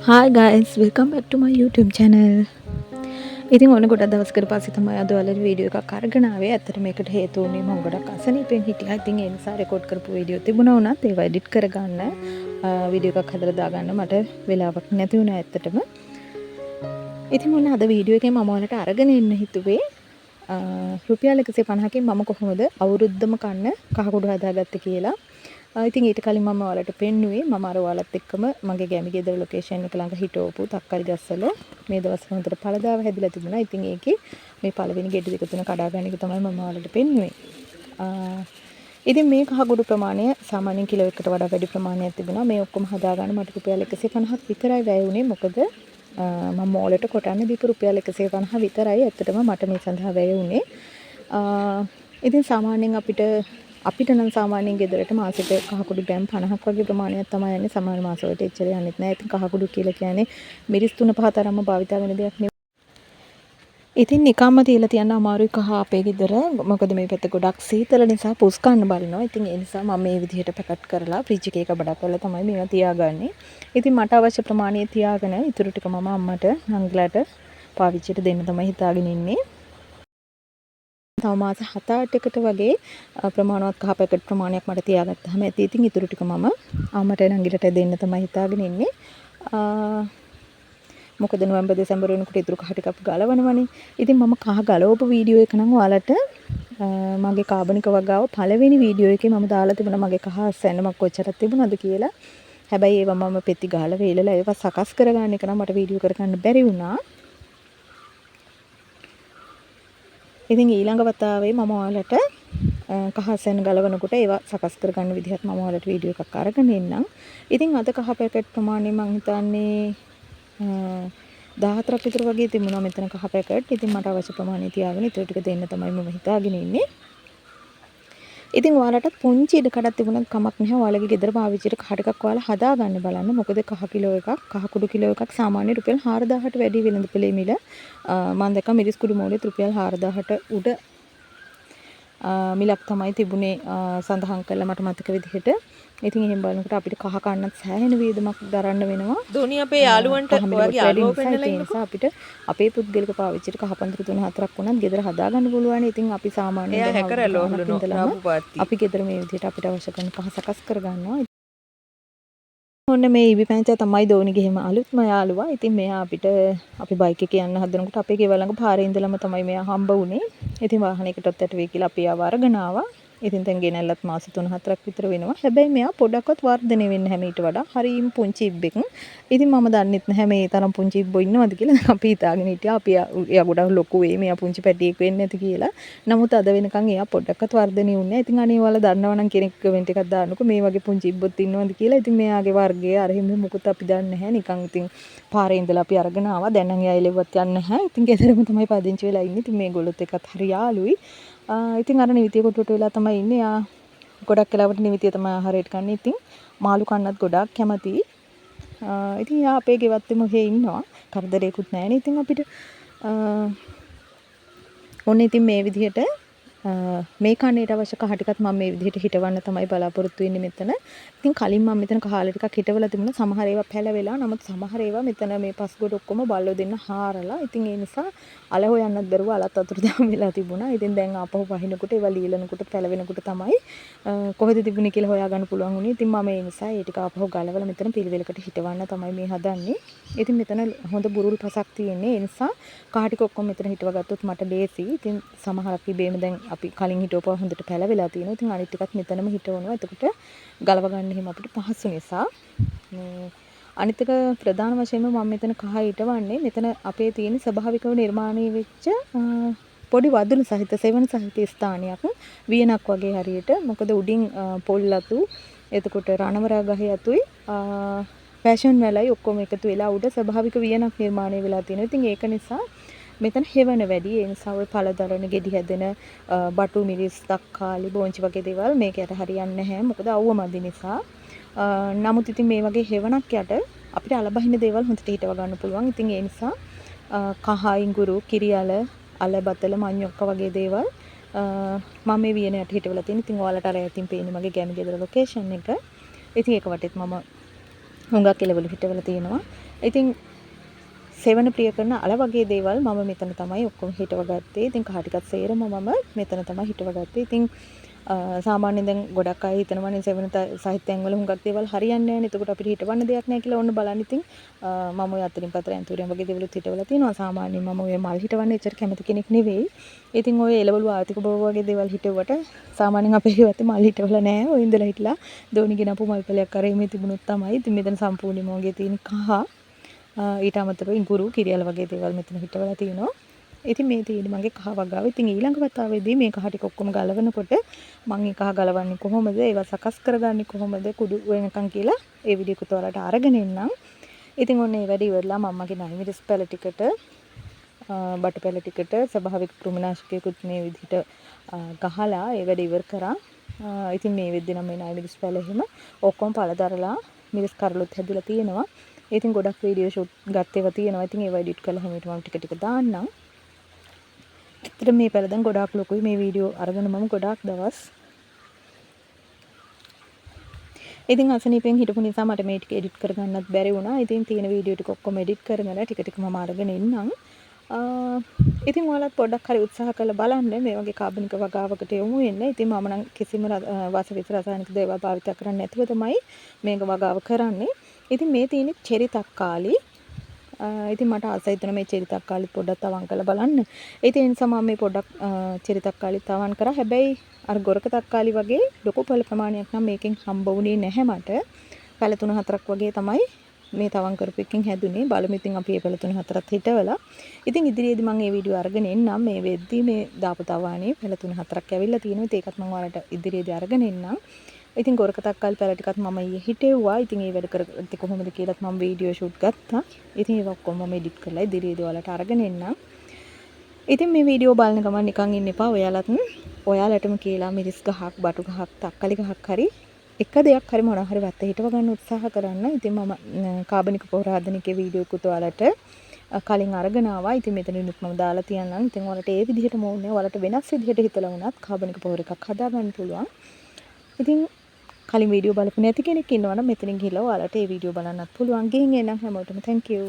Hi guys, welcome back to my YouTube channel. ඉතින් ඔන්න ගොඩක් දවස්කට පස්සේ තමයි අද ඔයාලට වීඩියෝ එකක් අරගෙන ආවේ. ඇත්තට මේකට හේතු වුණේ මම ගොඩක් අසනීපෙන් හිටියා. ඉතින් ඒ නිසා රෙකෝඩ් කරපු වීඩියෝ තිබුණා වුණත් ඒවා එඩිට් කරගන්න වීඩියෝ එකක් හදලා දාගන්න මට වෙලාවක් නැති වුණා ඇත්තටම. ඉතින් ඔන්න අද වීඩියෝ එකේ මම ඔයාලට අරගෙන එන්න හිතුවේ රුපියල් 150කින් මම කොහොමද අවුරුද්දම කන්න කහකුඩු හදාගත්තේ කියලා. ඉතින් ඊට කලින් මම ඔයාලට පෙන්නුවේ මම අර ඔයාලත් එක්කම මගේ ගැමි ගෙදර ලොකේෂන් එක ළඟ හිටවපු තක්කාලි ගස්වල මේ දවස්වල හොඳට පළදාව හැදිලා තිබුණා. ඉතින් ඒකේ මේ පළවෙනි ගෙඩි දෙක තුන කඩා ගන්න එක තමයි මම ඔයාලට පෙන්නුවේ. ඉතින් මේ කහකුඩු ප්‍රමාණය සාමාන්‍යයෙන් කිලෝ එකකට වඩා වැඩි ප්‍රමාණයක් තිබුණා. මේ ඔක්කොම හදාගන්න මට රුපියල් 150ක් විතරයි වැය වුණේ. මොකද මම මෝලට කොටන්න දීපු රුපියල් 150 විතරයි ඇත්තටම මට මේ සඳහා වැය වුණේ. ඉතින් සාමාන්‍යයෙන් අපිට නම් සාමාන්‍යයෙන් ගෙදරට මාසෙට කහකුඩු ග්‍රෑම් 50ක් වගේ ප්‍රමාණයක් තමයි යන්නේ. සමහර මාසවලට එච්චර යන්නෙත් නැහැ. ඉතින් කහකුඩු කියලා කියන්නේ මිරිස් 3-5 තරම්ම භාවිතා වෙන දෙයක් නෙවෙයි. ඉතින් නිකම්ම තියලා තියන්න අමාරුයි කහ අපේ ගෙදර. මොකද මේ පැත්ත ගොඩක් සීතල නිසා පුස් කන්න බලනවා. ඉතින් ඒ නිසා මම මේ විදිහට පැකට් කරලා ෆ්‍රිජ් එකේ කබඩක් කරලා තමයි මේවා තියාගන්නේ. ඉතින් මට අවශ්‍ය ප්‍රමාණය තියාගෙන ඉතුරු ටික මම අම්මට නංගිලාට පාවිච්චියට දෙන්න තමයි හිතාගෙන ඉන්නේ. තව මාස 7-8කට වගේ ප්‍රමාණවත් කහ පැකට් ප්‍රමාණයක් මට තියාගත්තාම ඇති. ඉතින් ඉතුරු ටික මම අම්මට නංගිලට දෙන්න තමයි හිතාගෙන ඉන්නේ. මොකද නොවැම්බර් දෙසැම්බර් වෙනකොට ඉතුරු කහ ටික අපි ගලවනවනේ. ඉතින් මම කහ ගලවපු වීඩියෝ එක නම් ඔයාලට මගේ කාබනික වගාව පළවෙනි වීඩියෝ එකේ මම දාලා තිබුණා මගේ කහ සැන්නමක් කොච්චරක් තිබුණාද කියලා. හැබැයි ඒවා මම පෙති ගහලා වේලලා ඒවා සකස් කරගන්න එක නම් මට වීඩියෝ කරගන්න බැරි වුණා. ඉතින් ඊළඟ වතාවේ මම ඔයාලට කහසෙන් ගලවනකොට ඒවා සකස් කරගන්න විදිහත් මම ඔයාලට වීඩියෝ එකක් අරගෙන එන්නම්. ඉතින් අද කහ පැකට් ප්‍රමාණය මම හිතන්නේ 14ක් විතර වගේ තිබුණා මෙතන කහ පැකට්. ඉතින් මට අවශ්‍ය ප්‍රමාණය තියාගෙන ඊට ටික දෙන්න තමයි මම හිතාගෙන ඉන්නේ. ඉතින් ඔයාලටත් පුංචි ඉඩ කඩක් තිබුණත් කමක් නැහැ. ඔයාලගේ ගෙදර පාවිච්චියට කහ ටිකක් ඔයාලා හදාගන්න බලන්න. මොකද කහ කිලෝ එකක්, කහ කුඩු කිලෝ එකක් සාමාන්‍ය රුපියල් 4000ට වැඩි වෙළඳපොලේ මිල. මම දැක්ක මිරිස් කුඩු මෝලෙත් රුපියල් 4000ට උඩ මිලක් තමයි තිබුණේ සඳහන් කළා මට මතක විදිහට. ඉතින් එහෙම බලනකොට අපිට කහ කන්නත් සෑහෙන වේදමක් දරන්න වෙනවා. දෝනි අපේ යාළුවන්ට ඔයාගේ යාළුවෝ පෙන්නලා ඉන්නකෝ. අපිට අපේ පුද්ගලික පාවිච්චියට කහ පන්තිර 3-4ක් වුණත් ගෙදර හදාගන්න පුළුවන්. ඉතින් අපි සාමාන්‍යයෙන් එයා හැකරලෝ හොලනෝ රාපු පාත්ති. අපි ගෙදර මේ විදිහට අපිට අවශ්‍ය කරන කහ සකස් කරගන්නවා. ඔන්න මේ ඉබි පැංචා තමයි දෝනිගේ හැම අලුත්ම යාළුවා. ඉතින් මෙයා අපිට අපි බයික් එකේ යන්න හදනකොට අපේ ගෙවල් ළඟ පාරේ ඉඳලම තමයි මෙයා හම්බ වුනේ. ඉතින් වාහනයකටත් ඇට වෙයි කියලා අපි ආව අරගෙන ආවා. ඉතින් දැන් ගෙනල්ලත් මාස 3-4ක් විතර වෙනවා. හැබැයි මෙයා පොඩක්වත් වර්ධනය වෙන්නේ නැහැ මීට වඩා. හරියම පුංචි ඉබ්බෙක්. ඉතින් මම දන්නෙත් නැහැ මේ තරම් පුංචි ඉබ්බෝ ඉන්නවද කියලා. අපි හිතාගෙන හිටියා අපි එයා ගොඩක් ලොකු වෙයි මෙයා පුංචි පැටියෙක් වෙන්නේ නැති කියලා. නමුත් අද වෙනකන් එයා පොඩක්වත් වර්ධනය වුණේ නැහැ. ඉතින් අනේ ඔයාලා දන්නවනම් කෙනෙක් කමෙන්ට් එකක් දාන්නකෝ මේ වගේ පුංචි ඉබ්බොත් ඉන්නවද කියලා. ඉතින් මෙයාගේ වර්ගය අර හිම මොකුත් අපි දන්නේ නැහැ. නිකන් ඉතින් පාරේ ඉඳලා අපි අරගෙන ආවා. දැන් නම් එයා එලෙව්වත් යන්නේ නැහැ. ඉතින් ගෙදරම තමයි පදිංචි වෙලා ඉන්නේ. ඉතින් මේගොල්ලොත් එක්කත් හරි යාළුයි. ඉතින් අර නිවිතිය කොටුවට වෙලා තමයි ඉන්නේ. යා ගොඩක් වෙලාවට නිවිතිය තමයි ආහාරයට කන්නේ. ඉතින් මාළු කන්නත් ගොඩක් කැමතියි. ඉතින් යා අපේ ගෙවත්තෙම හේ ඉන්නවා. කරදරේකුත් නැහැ නේ ඉතින් අපිට. ඔන්න ඉතින් මේ විදිහට මේ කන්නේට අවශ්‍ය කහ ටිකත් මම මේ විදිහට හිටවන්න තමයි බලාපොරොත්තු වෙන්නේ මෙතන. ඉතින් කලින් මම මෙතන කහල ටිකක් හිටවලා තිබුණා. සමහර ඒවා පැලවෙලා. නමුත් සමහර ඒවා මෙතන මේ පස්ගොඩ ඔක්කොම බල්ලෝ දෙන්න හාරලා. ඉතින් ඒ නිසා අල හොයන්නත් බැරුව අලත් අතුරුදහන් වෙලා තිබුණා. ඉතින් දැන් ආපහු වහිනකොට ඒවා ලීලනකොට පැලවෙනකොට තමයි කොහෙද තිබුණේ කියලා හොයාගන්න පුළුවන් වුණේ. ඉතින් මම ඒ නිසා ඒ ටික ආපහු ගලවලා මෙතන පිළිවෙලකට හිටවන්න තමයි මේ හදන්නේ. ඉතින් මෙතන හොඳ බුරුල් පසක් තියෙන්නේ. ඒ නිසා කහ ටික ඔක්කොම මෙතන හිටව ගත්තොත් මට ලේසි. ඉතින් සමහරක් ඉබේම දැන් අපි කලින් හිටවපුවා හොඳට පැලවෙලා තියෙනවා. ඉතින් අනිත් ටිකත් මෙතනම හිටවනවා. එතකොට ගලව ගන්න එහෙම අපිට පහසු නිසා. අනිත් එක ප්‍රධාන වශයෙන්ම මම මෙතන කහ හිටවන්නේ මෙතන අපේ තියෙන ස්වභාවිකව නිර්මාණය වෙච්ච පොඩි වදුන සහිත සෙවණ සහිත ස්ථානයක් වියනක් වගේ හරියට. මොකද උඩින් පොල් අතු එතකොට රණවරා ගහේ අතුයි ෆැෂන් වැලයි ඔක්කොම එකතු වෙලා උඩ ස්වභාවික වියනක් නිර්මාණය වෙලා තියෙනවා. ඉතින් ඒක නිසා මෙතන හෙවණ වැඩි. ඒ නිසා ඔය පළදරන ගෙඩි හැදෙන බටු මිරිස් තක්කාලි බෝංචි වගේ දේවල් මේකට හරියන්නේ නැහැ. මොකද අවුව මදි නිසා. නමුත් ඉතින් මේ වගේ හෙවණක් යට අපිට අලබහින දේවල් හොඳට හිටව ගන්න පුළුවන්. ඉතින් ඒ නිසා කහ ඉඟුරු කිරියල අල බතල මඤ්ඤොක්ක වගේ දේවල් මම මේ වියන යට හිටවලා තියෙන. ඉතින් ඔයාලට අර ඇතින් පේන්නේ මගේ ගැමි ගෙදර ලොකේෂන් එක. ඉතින් ඒක වටේත් මම හුඟක් එළවලු හිටවල තියෙනවා. ඉතින් සෙවන ප්‍රිය කරන අල වගේ දේවල් මම මෙතන තමයි ඔක්කොම හිටව ගත්තේ. ඉතින් කහ ටිකත් සේරම මම මෙතන තමයි හිටව ගත්තේ. ඉතින් සාමාන්‍යයෙන් දැන් ගොඩක් අය හිතනවානේ සෙවන සාහිත්‍යයන් වල හුඟක් දේවල් හරියන්නේ නැහැ නේ. එතකොට අපිට හිටවන්න දෙයක් නැහැ කියලා ඔන්න බලන්න. ඉතින් මම ඔය අතරින් පතර ඇන්තූරියම් වගේ දේවලුත් හිටවලා තියෙනවා. සාමාන්‍යයෙන් මම ඔය මල් හිටවන්න එච්චර කැමති කෙනෙක් නෙවෙයි. ඉතින් ඔය එළවලු ආර්ථික බව වගේ දේවල් හිටවුවට සාමාන්‍යයෙන් අපේ ගෙවත්තේ මල් හිටවලා නැහැ. ඔය ඉඳලා හිටලා දෝනි ගෙනපු මල් පැලයක් අරගෙන මේ තිබුණොත් තමයි. ඉතින් මෙතන සම්පූර්ණයෙන්ම වගේ තියෙන කහ ඊට අමතරව ඉඟුරු කිරියල් වගේ දේවල් මෙතන හිටවලා තියෙනවා. ඉතින් මේ තියෙන්නේ මගේ කහ වගාව. ඉතින් ඊළඟ වතාවේදී මේ කහ ටික ඔක්කොම ගලවනකොට මම මේ කහ ගලවන්නේ කොහොමද? ඒවා සකස් කරගන්නේ කොහොමද? කුඩු වෙනකන් කියලා ඒ වීඩියෝ එකත් ඔයාලට අරගෙන එන්නම්. ඉතින් ඔන්න ඒ වැඩේ ඉවරලා මම්මගේ නයිමිරිස් පැල ටිකට බටු පැල ටිකට ස්වභාවික කෘමිනාශකයකුත් මේ විදිහට ගහලා ඒ වැඩ ඉවර කරා. ඉතින් මේ වෙද්දී නම් මේ නයිමිරිස් පැල එහෙම ඔක්කොම පළදරලා මිරිස් කරලුත් හැදිලා තියෙනවා. ඉතින් ගොඩක් වීඩියෝ ෂූට් ගත්තේවා තියෙනවා. ඉතින් ඒවා එඩිට් කරලා හැමෝටම මම ටික ටික දාන්නම්. ඇත්තට මේ පැල දැන් ගොඩාක් ලොකුයි. මේ වීඩියෝ අරගෙන මම ගොඩාක් දවස් ඉතින් අසනීපෙන් හිටපු නිසා මට මේ ටික එඩිට් කරගන්නත් බැරි වුණා. ඉතින් තියෙන වීඩියෝ ටික ඔක්කොම එඩිට් කරගෙන ටික ටික මම අරගෙන එන්නම්. ඉතින් ඔයාලත් පොඩ්ඩක් හරි උත්සාහ කරලා බලන්න මේ වගේ කාබනික වගාවකට යොමු වෙන්න. ඉතින් මම නම් කිසිම වාසවිස රසායනික දේවල් භාවිත කරන්නේ නැතුව තමයි මේක වගාව කරන්නේ. ඉතින් මේ තියෙන්නේ චෙරි තක්කාලි. ඉතින් මට ආසයි තුන මේ චෙරි තක්කාලිත් පොඩ්ඩක් තවන් කරලා බලන්න. ඉතින් ඒ නිසා මම මේ පොඩ්ඩක් චෙරි තක්කාලිත් තවන් කරා. හැබැයි අර ගොරක තක්කාලි වගේ ලොකු පළ ප්‍රමාණයක් නම් මේකෙන් හම්බ වුණේ නැහැ මට. පැල 3-4ක් වගේ තමයි මේ තවන් කරපු එකකින් හැදුනේ. බලමු ඉතින් අපි මේ පැල 3-4ත් හිටවලා. ඉතින් ඉදිරියේදී මම මේ වීඩියෝ අරගෙන එන්නම්. මේ වෙද්දී මේ දාපු තවානේ පැල 3-4ක් ඇවිල්ලා තියෙනවා. ඒකත් මම ඔයාලට ඉදිරියේදී අරගෙන එන්නම්. ඉතින් ගොරක තක්කාලි පැල ටිකත් මම ඊයේ හිටෙව්වා. ඉතින් ඒ වැඩ කරගත්තේ කොහොමද කියලාත් මම වීඩියෝ ෂූට් ගත්තා. ඉතින් ඒක ඔක්කොම මම එඩිට් කරලා ඉදිරියේදී ඔයාලට අරගෙන එන්නම්. ඉතින් මේ වීඩියෝ බලන ගමන් නිකන් ඉන්න එපා. ඔයාලටම කියලා මිරිස් ගහක්, බටු ගහක්, තක්කාලි ගහක් හරි එක දෙයක් හරි මොනවා හරි වත්ත හිටව ගන්න උත්සාහ කරන්න. ඉතින් මම කාබනික පොහොර හදන එකේ වීඩියෝ එකත් ඔයාලට කලින් අරගෙන ආවා. ඉතින් මෙතනිනුත් මම දාලා තියන්නම්. ඉතින් ඔයාලට ඒ විදිහටම ඕනේ. ඔයාලට වෙනස් විදිහට හිතලා වුණත් කාබනික පොහොර එකක් හදාගන්න පුළුවන්. ඉතින් කලින් වීඩියෝ බලපු නැති කෙනෙක් ඉන්නවා නම් මෙතනින් ගිහලා ඔයාලට ඒ වීඩියෝ බලන්නත් පුළුවන්. ගිහින් එන්න හැමෝටම thank you.